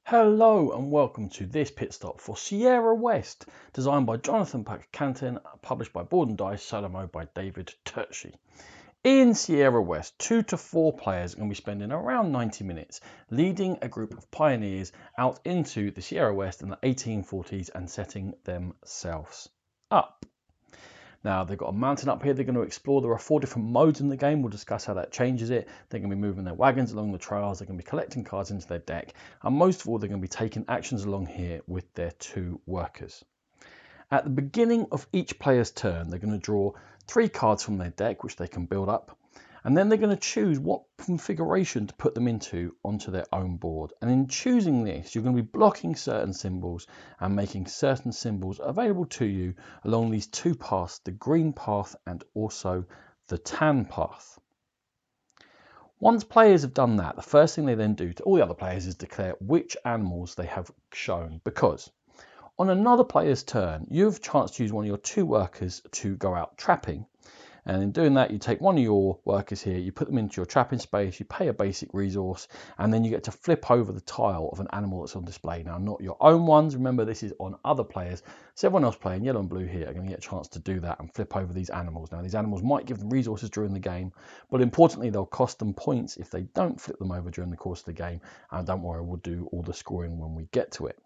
Hello and welcome to this pit stop for Sierra West, designed by Jonny Pac Cantin, published by Board and Dice, solo mode by David Turchi. In Sierra West, 2 to 4 players are going to be spending around 90 minutes leading a group of pioneers out into the Sierra West in the 1840s and setting themselves up. Now, they've got a mountain up here they're going to explore. There are 4 different modes in the game. We'll discuss how that changes it. They're going to be moving their wagons along the trails. They're going to be collecting cards into their deck. And most of all, they're going to be taking actions along here with their 2 workers. At the beginning of each player's turn, they're going to draw 3 cards from their deck, which they can build up. And then they're going to choose what configuration to put them onto their own board. And in choosing this, you're going to be blocking certain symbols and making certain symbols available to you along these 2 paths, the green path and also the tan path. Once players have done that, the first thing they then do to all the other players is declare which animals they have shown, because on another player's turn, you have a chance to use one of your 2 workers to go out trapping. And in doing that, you take one of your workers here, you put them into your trapping space, you pay a basic resource, and then you get to flip over the tile of an animal that's on display. Now, not your own ones. Remember, this is on other players. So everyone else playing yellow and blue here are going to get a chance to do that and flip over these animals. Now, these animals might give them resources during the game, but importantly, they'll cost them points if they don't flip them over during the course of the game. And don't worry, we'll do all the scoring when we get to it.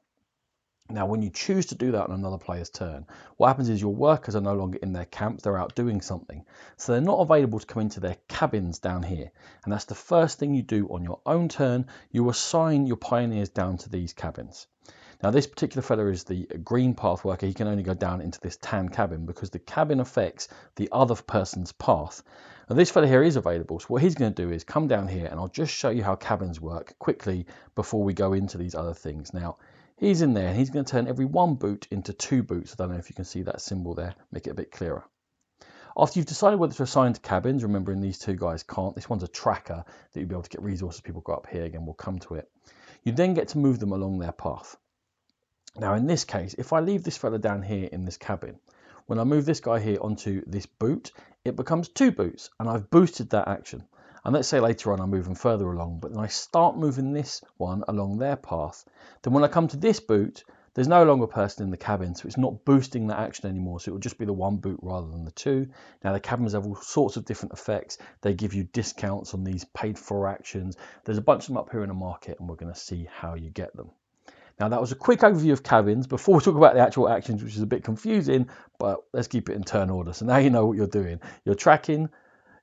Now, when you choose to do that on another player's turn, what happens is your workers are no longer in their camps, they're out doing something. So they're not available to come into their cabins down here. And that's the first thing you do on your own turn. You assign your pioneers down to these cabins. Now, this particular fella is the green path worker. He can only go down into this tan cabin because the cabin affects the other person's path. Now, this fella here is available. So what he's going to do is come down here, and I'll just show you how cabins work quickly before we go into these other things. Now, he's in there and he's going to turn every 1 boot into 2 boots. I don't know if you can see that symbol there, make it a bit clearer. After you've decided whether to assign to cabins, remembering these 2 guys can't, this one's a tracker that you'll be able to get resources. People go up here again, we'll come to it. You then get to move them along their path. Now in this case, if I leave this fella down here in this cabin, when I move this guy here onto this boot, it becomes 2 boots and I've boosted that action. And let's say later on I move them further along, but then I start moving this one along their path. Then when I come to this boot, there's no longer a person in the cabin, so it's not boosting that action anymore. So it will just be the 1 boot rather than the 2. Now the cabins have all sorts of different effects. They give you discounts on these paid for actions. There's a bunch of them up here in the market and we're going to see how you get them. Now that was a quick overview of cabins before we talk about the actual actions, which is a bit confusing, but let's keep it in turn order. So now you know what you're doing. You're tracking,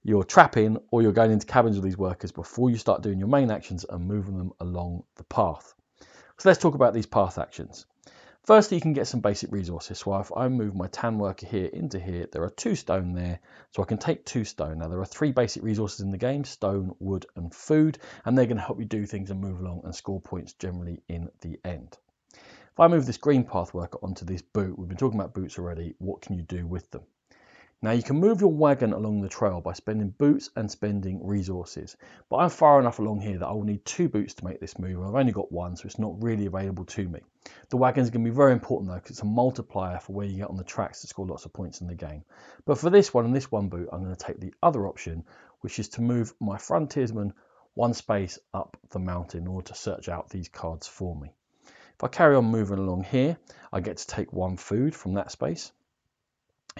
you're trapping, or you're going into cabins with these workers before you start doing your main actions and moving them along the path. So let's talk about these path actions. Firstly, you can get some basic resources. So if I move my tan worker here into here, there are 2 stone there, so I can take 2 stone. Now there are 3 basic resources in the game: stone, wood and food, and they're going to help you do things and move along and score points generally in the end. If I move this green path worker onto this boot, we've been talking about boots already, what can you do with them? Now you can move your wagon along the trail by spending boots and spending resources, but I'm far enough along here that I will need 2 boots to make this move. I've only got 1, so it's not really available to me. The wagon is going to be very important though, because it's a multiplier for where you get on the tracks to score lots of points in the game. But for this one and this 1 boot, I'm going to take the other option, which is to move my frontiersman 1 space up the mountain in order to search out these cards for me. If I carry on moving along here, I get to take 1 food from that space.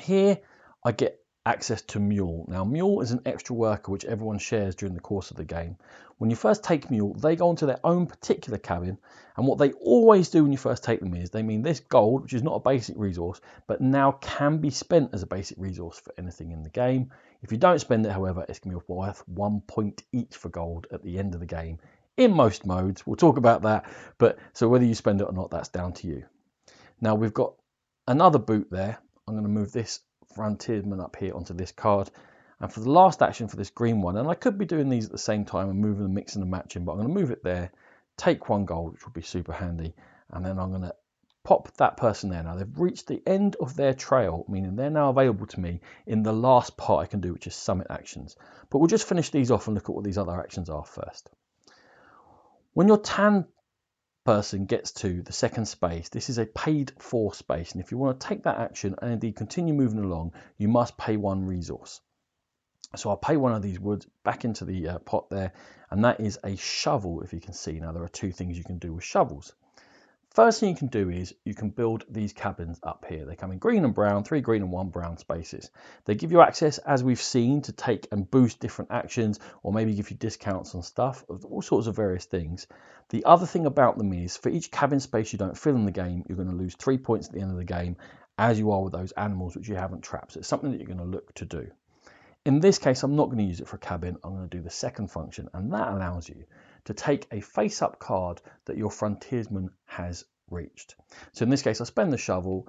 Here, I get access to Mule. Now, Mule is an extra worker which everyone shares during the course of the game. When you first take Mule, they go into their own particular cabin, and what they always do when you first take them is they mean this gold, which is not a basic resource, but now can be spent as a basic resource for anything in the game. If you don't spend it, however, it's going to be worth 1 point each for gold at the end of the game in most modes. We'll talk about that, but so whether you spend it or not, that's down to you. Now, we've got another boot there. I'm going to move this frontiersman up here onto this card, and for the last action for this green one, and I could be doing these at the same time and moving them, mixing and matching, but I'm going to move it there, take 1 gold, which will be super handy, and then I'm going to pop that person there. Now they've reached the end of their trail, meaning they're now available to me in the last part I can do, which is summit actions. But we'll just finish these off and look at what these other actions are first. When your tan person gets to the 2nd space, this is a paid for space, and if you want to take that action and indeed continue moving along, you must pay 1 resource. So I'll pay one of these woods back into the pot there, and that is a shovel, if you can see. Now, there are two things you can do with shovels. First thing you can do is you can build these cabins up here. They come in green and brown, 3 green and 1 brown spaces. They give you access, as we've seen, to take and boost different actions, or maybe give you discounts on stuff, all sorts of various things. The other thing about them is, for each cabin space you don't fill in the game, you're going to lose 3 points at the end of the game, as you are with those animals which you haven't trapped. So it's something that you're going to look to do. In this case, I'm not going to use it for a cabin. I'm going to do the second function, and that allows you to take a face-up card that your frontiersman has reached. So in this case, I spend the shovel,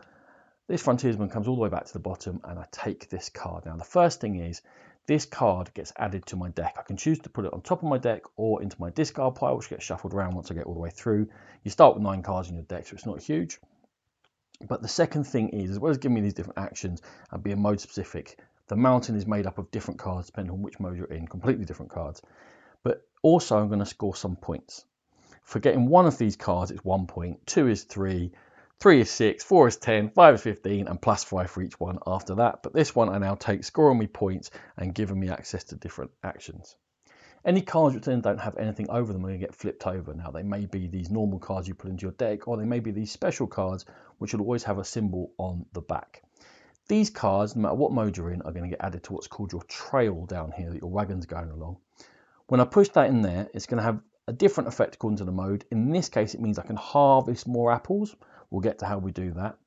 this frontiersman comes all the way back to the bottom, and I take this card. Now, the first thing is, this card gets added to my deck. I can choose to put it on top of my deck or into my discard pile, which gets shuffled around once I get all the way through. You start with 9 cards in your deck, so it's not huge. But the second thing is, as well as giving me these different actions and being mode specific, the mountain is made up of different cards depending on which mode you're in, completely different cards. But also I'm going to score some points. For getting one of these cards, it's 1 point, 2 is 3, 3 is 6, 4 is 10, 5 is 15, and plus 5 for each one after that. But this one I now take, scoring me points and giving me access to different actions. Any cards which then don't have anything over them are going to get flipped over. Now, they may be these normal cards you put into your deck, or they may be these special cards which will always have a symbol on the back. These cards, no matter what mode you're in, are going to get added to what's called your trail down here that your wagon's going along. When I push that in there, it's going to have a different effect according to the mode. In this case, it means I can harvest more apples. We'll get to how we do that.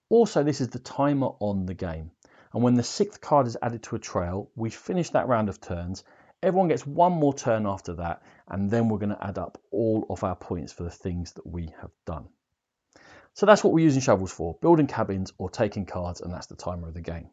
Also, this is the timer on the game. And when the 6th card is added to a trail, we finish that round of turns. Everyone gets one more turn after that, and then we're going to add up all of our points for the things that we have done. So that's what we're using shovels for, building cabins or taking cards, and that's the timer of the game.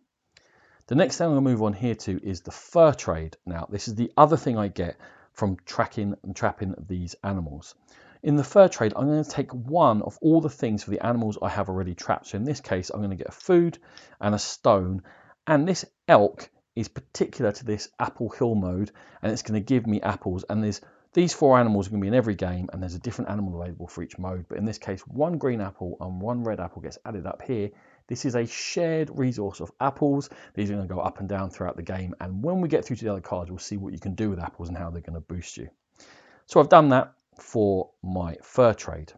The next thing I'm going to move on here to is the fur trade. Now, this is the other thing I get from tracking and trapping these animals. In the fur trade, I'm going to take one of all the things for the animals I have already trapped. So in this case, I'm going to get a food and a stone, and this elk is particular to this apple hill mode, and it's going to give me apples, and these 4 animals are going to be in every game, and there's a different animal available for each mode. But in this case, 1 green apple and 1 red apple gets added up here. This is a shared resource of apples. These are going to go up and down throughout the game. And when we get through to the other cards, we'll see what you can do with apples and how they're going to boost you. So I've done that for my fur trade.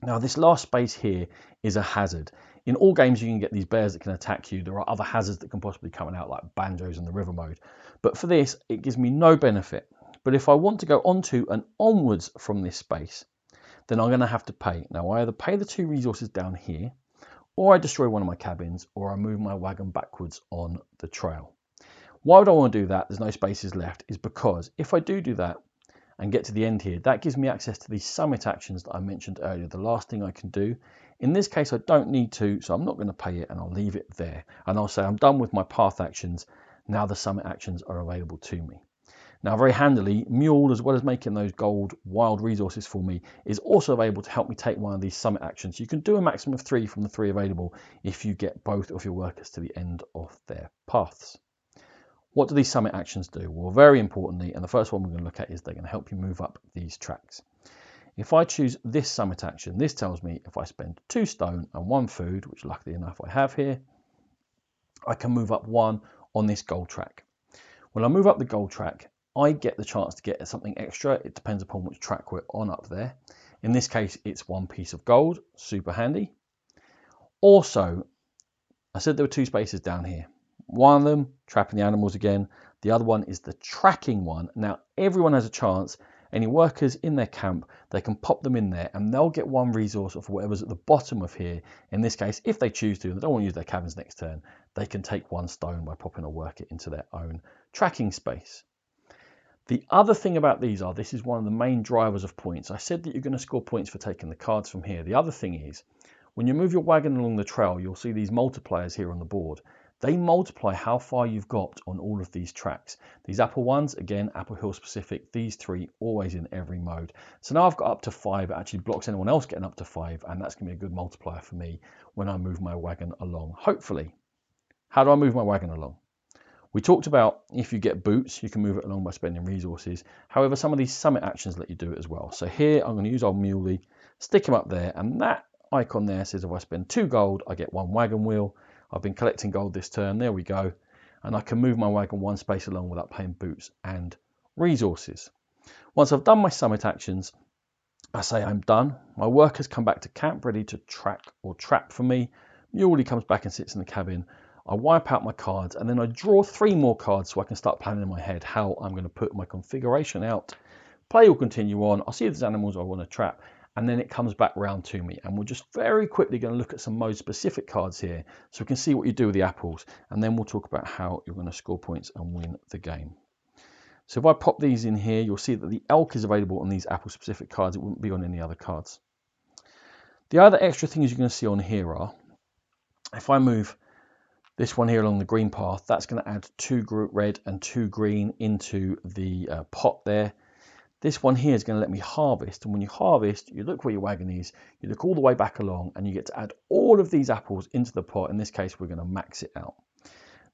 Now, this last space here is a hazard. In all games, you can get these bears that can attack you. There are other hazards that can possibly come out, like banjos in the river mode. But for this, it gives me no benefit. But if I want to go onto and onwards from this space, then I'm going to have to pay. Now, I either pay the 2 resources down here, or I destroy one of my cabins, or I move my wagon backwards on the trail. Why would I want to do that? There's no spaces left, is because if I do that and get to the end here, that gives me access to these summit actions that I mentioned earlier, the last thing I can do. In this case, I don't need to, so I'm not going to pay it, and I'll leave it there. And I'll say I'm done with my path actions. Now the summit actions are available to me. Now, very handily, Mule, as well as making those gold wild resources for me, is also able to help me take one of these summit actions. You can do a maximum of 3 from the 3 available if you get both of your workers to the end of their paths. What do these summit actions do? Well, very importantly, and the first one we're going to look at is they're going to help you move up these tracks. If I choose this summit action, this tells me if I spend 2 stone and 1 food, which luckily enough I have here, I can move up 1 on this gold track. When I move up the gold track, I get the chance to get something extra. It depends upon which track we're on up there. In this case, it's 1 piece of gold, super handy. Also, I said there were 2 spaces down here. One of them, trapping the animals again. The other one is the tracking one. Now, everyone has a chance. Any workers in their camp, they can pop them in there and they'll get 1 resource of whatever's at the bottom of here. In this case, if they choose to, and they don't want to use their cabins next turn, they can take 1 stone by popping a worker into their own tracking space. The other thing about these are, this is one of the main drivers of points. I said that you're going to score points for taking the cards from here. The other thing is, when you move your wagon along the trail, you'll see these multipliers here on the board. They multiply how far you've got on all of these tracks. These apple ones, again, Apple Hill specific, these 3 always in every mode. So now I've got up to 5, it actually blocks anyone else getting up to 5, and that's going to be a good multiplier for me when I move my wagon along, hopefully. How do I move my wagon along? We talked about if you get boots, you can move it along by spending resources. However, some of these summit actions let you do it as well. So here I'm going to use old Muley, stick him up there, and that icon there says if I spend 2 gold, I get 1 wagon wheel. I've been collecting gold this turn, there we go. and I can move my wagon one space along without paying boots and resources. Once I've done my summit actions, I say I'm done. My workers come back to camp ready to track or trap for me. Muley comes back and sits in the cabin. I wipe out my cards and then I draw 3 more cards so I can start planning in my head how I'm going to put my configuration out. Play will continue on. I'll see if there's animals I want to trap, and then it comes back round to me. And we're just very quickly going to look at some mode specific cards here so we can see what you do with the apples, and then we'll talk about how you're going to score points and win the game. So if I pop these in here, you'll see that the elk is available on these apple specific cards. It wouldn't be on any other cards. The other extra things you're going to see on here are, if I move this one here along the green path, that's going to add 2 red and 2 green into the pot there. This one here is going to let me harvest, and when you harvest, you look where your wagon is, you look all the way back along, and you get to add all of these apples into the pot. In this case, we're going to max it out.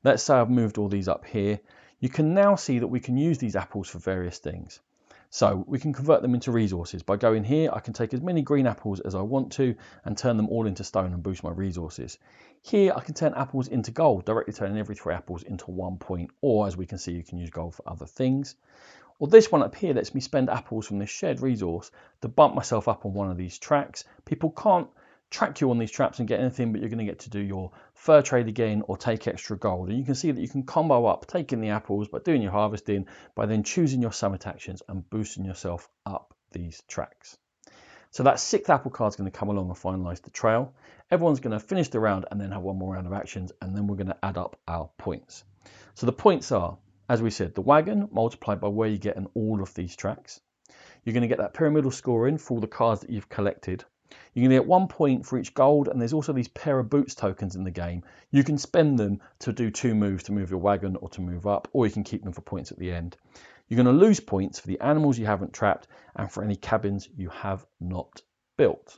Let's say I've moved all these up here. You can now see that we can use these apples for various things. So we can convert them into resources. By going here, I can take as many green apples as I want to and turn them all into stone and boost my resources. Here, I can turn apples into gold, directly turning every 3 apples into 1 point, or as we can see, you can use gold for other things. Or this one up here lets me spend apples from this shared resource to bump myself up on one of these tracks. People can't track you on these traps and get anything, but you're going to get to do your fur trade again or take extra gold. And you can see that you can combo up taking the apples by doing your harvesting, by then choosing your summit actions and boosting yourself up these tracks. So that 6th apple card is going to come along and finalize the trail. Everyone's going to finish the round and then have one more round of actions, and then we're going to add up our points. So the points are, as we said, the wagon multiplied by where you get in all of these tracks. You're going to get that pyramidal scoring for all the cards that you've collected. You're going to get 1 point for each gold, and there's also these pair of boots tokens in the game. You can spend them to do 2 moves to move your wagon or to move up, or you can keep them for points at the end. You're going to lose points for the animals you haven't trapped and for any cabins you have not built.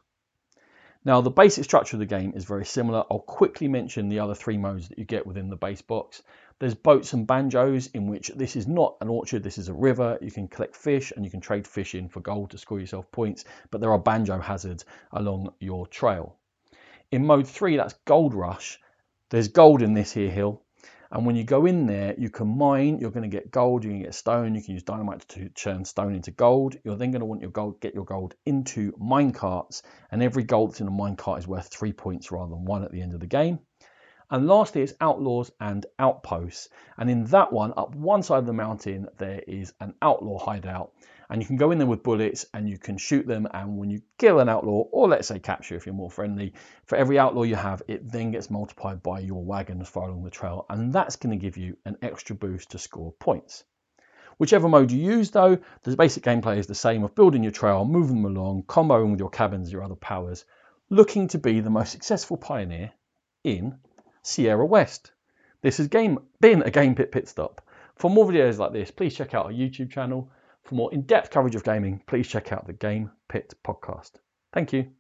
Now, the basic structure of the game is very similar. I'll quickly mention the other 3 modes that you get within the base box. There's boats and banjos, in which this is not an orchard, this is a river. You can collect fish and you can trade fish in for gold to score yourself points, but there are banjo hazards along your trail. In mode 3, that's Gold Rush. There's gold in this here hill, and when you go in there, you can mine. You're going to get gold, you can get stone, you can use dynamite to turn stone into gold. You're then going to want your gold, get your gold into mine carts, and every gold that's in a mine cart is worth 3 points rather than 1 at the end of the game. And lastly, it's Outlaws and Outposts. And in that one, up one side of the mountain, there is an outlaw hideout. And you can go in there with bullets and you can shoot them. And when you kill an outlaw, or let's say capture if you're more friendly, for every outlaw you have, it then gets multiplied by your wagons following the trail. And that's going to give you an extra boost to score points. Whichever mode you use though, the basic gameplay is the same of building your trail, moving them along, comboing with your cabins, your other powers, looking to be the most successful pioneer in Sierra West. This has been a Game Pit Stop. For more videos like this, please check out our YouTube channel. For more in-depth coverage of gaming, please check out the Game Pit podcast. Thank you.